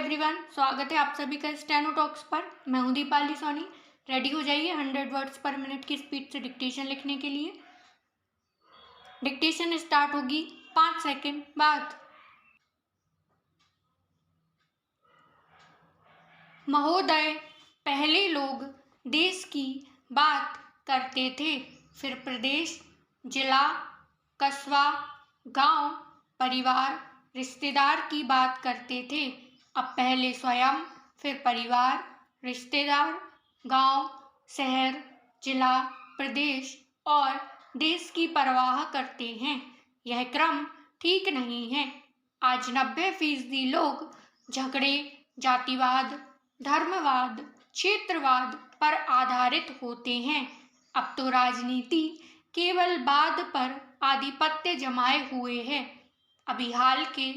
Everyone, स्वागत है आप सभी का स्टेनो टॉक्स पर। मैं हूं दीपाली सोनी। रेडी हो जाइए 100 वर्ड्स पर मिनट की स्पीड से डिक्टेशन लिखने के लिए। डिक्टेशन स्टार्ट होगी 5 सेकंड बाद। महोदय, पहले लोग देश की बात करते थे, फिर प्रदेश, जिला, कस्बा, गांव, परिवार, रिश्तेदार की बात करते थे। अब पहले स्वयं, फिर परिवार, रिश्तेदार, गांव, शहर, जिला, प्रदेश और देश की परवाह करते हैं। यह क्रम ठीक नहीं है। आज 90% लोग झगड़े, जातिवाद, धर्मवाद, क्षेत्रवाद पर आधारित होते हैं। अब तो राजनीति केवल वाद पर आधिपत्य जमाए हुए है। अभी हाल के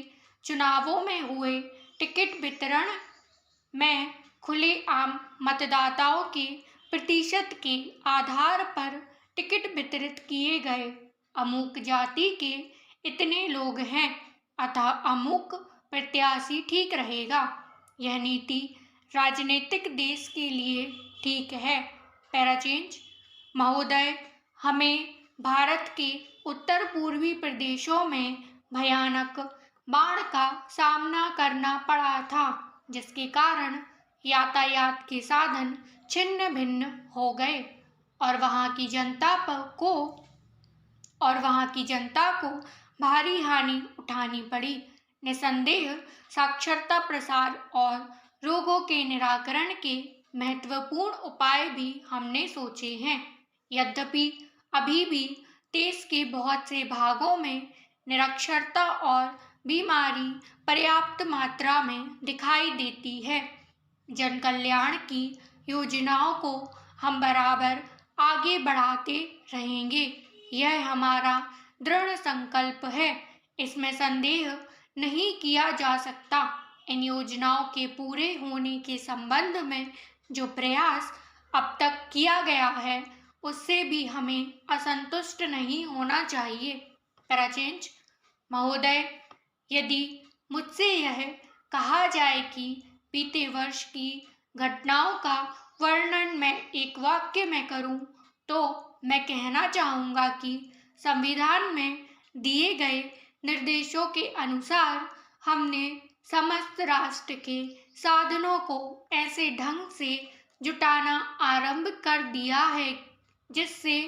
चुनावों में हुए टिकट वितरण में खुलेआम मतदाताओं के प्रतिशत के आधार पर टिकट वितरित किए गए। अमुक जाति के इतने लोग हैं, अतः अमुक प्रत्याशी ठीक रहेगा। यह नीति राजनीतिक देश के लिए ठीक है। पैराचेंज। महोदय, हमें भारत के उत्तर पूर्वी प्रदेशों में भयानक बाढ़ का सामना करना पड़ा था, जिसके कारण यातायात के साधन छिन्न भिन्न हो गए और वहां की जनता को भारी हानि उठानी पड़ी। निसंदेह साक्षरता प्रसार और रोगों के निराकरण के महत्वपूर्ण उपाय भी हमने सोचे हैं। यद्यपि अभी भी देश के बहुत से भागों में निरक्षरता और बीमारी पर्याप्त मात्रा में दिखाई देती है। जन कल्याण की योजनाओं को हम बराबर आगे बढ़ाते रहेंगे, यह हमारा दृढ़ संकल्प है। इसमें संदेह नहीं किया जा सकता। इन योजनाओं के पूरे होने के संबंध में जो प्रयास अब तक किया गया है, उससे भी हमें असंतुष्ट नहीं होना चाहिए। पैराचेंज। महोदय, यदि मुझसे यह कहा जाए कि बीते वर्ष की घटनाओं का वर्णन मैं एक वाक्य में करूं, तो मैं कहना चाहूँगा कि संविधान में दिए गए निर्देशों के अनुसार हमने समस्त राष्ट्र के साधनों को ऐसे ढंग से जुटाना आरंभ कर दिया है जिससे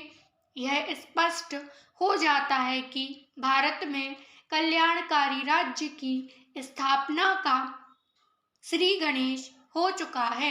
यह स्पष्ट हो जाता है कि भारत में कल्याणकारी राज्य की स्थापना का श्री गणेश हो चुका है।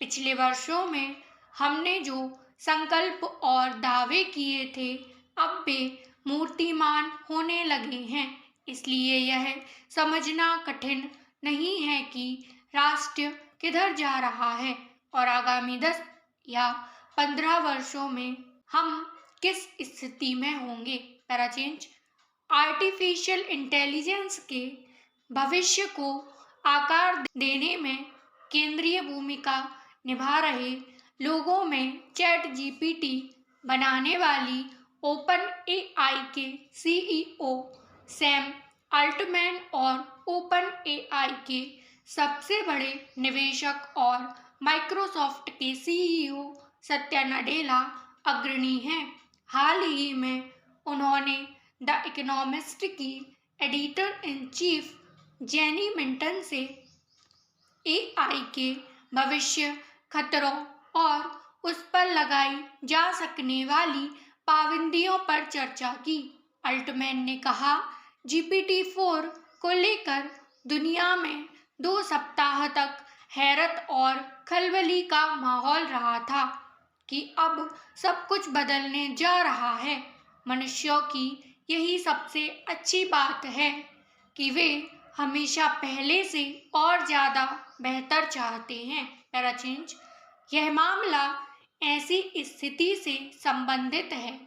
पिछले वर्षों में हमने जो संकल्प और दावे किए थे, अब वे मूर्तिमान होने लगे हैं। इसलिए यह समझना कठिन नहीं है कि राष्ट्र किधर जा रहा है और आगामी 10 या 15 वर्षों में हम किस स्थिति में होंगे। पैराचेंज। आर्टिफिशियल इंटेलिजेंस के भविष्य को आकार देने में केंद्रीय भूमिका निभा रहे लोगों में चैट जीपीटी बनाने वाली ओपन एआई के सीईओ सैम अल्टमैन और ओपन एआई के सबसे बड़े निवेशक और माइक्रोसॉफ्ट के सीईओ सत्या नडेला अग्रणी हैं। हाल ही में उन्होंने द इकोनॉमिस्ट की एडिटर इन चीफ जेनी मिंटन से एआई के भविष्य, खतरों और उस पर लगाई जा सकने वाली पाबंदियों पर चर्चा की। अल्टमैन ने कहा, GPT-4 को लेकर दुनिया में 2 सप्ताह तक हैरत और खलबली का माहौल रहा था कि अब सब कुछ बदलने जा रहा है। मनुष्यों की यही सबसे अच्छी बात है कि वे हमेशा पहले से और ज़्यादा बेहतर चाहते हैं। पैराचेंज। यह मामला ऐसी स्थिति से संबंधित है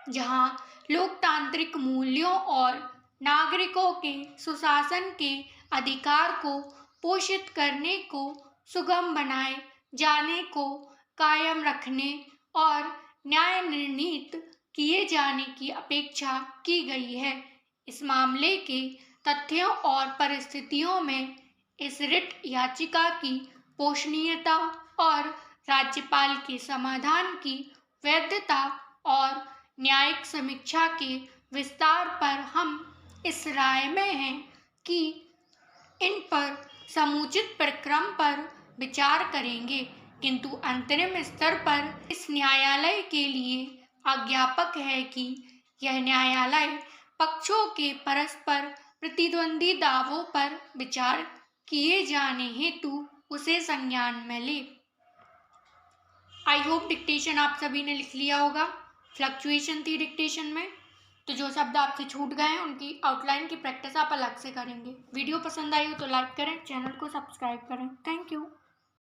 जहां लोकतांत्रिक मूल्यों और नागरिकों के सुशासन के अधिकार को पोषित करने को सुगम बनाए जाने को कायम रखने और न्याय निर्णीत किए जाने की अपेक्षा की गई है। इस मामले के तथ्यों और परिस्थितियों में इस रिट याचिका की पोषणीयता और राज्यपाल के समाधान की वैधता और न्यायिक समीक्षा के विस्तार पर हम इस राय में हैं कि इन पर समुचित प्रक्रम पर विचार करेंगे, किंतु अंतरिम स्तर पर इस न्यायालय के लिए आज्ञापक है कि यह न्यायालय पक्षों के परस्पर प्रतिद्वंदी दावों पर विचार किए जाने हेतु उसे संज्ञान में ले। आई होप डिक्टेशन आप सभी ने लिख लिया होगा। फ्लक्चुएशन थी डिक्टेशन में, तो जो शब्द आपसे छूट गए हैं उनकी आउटलाइन की प्रैक्टिस आप अलग से करेंगे। वीडियो पसंद आई हो तो लाइक करें, चैनल को सब्सक्राइब करें। Thank you.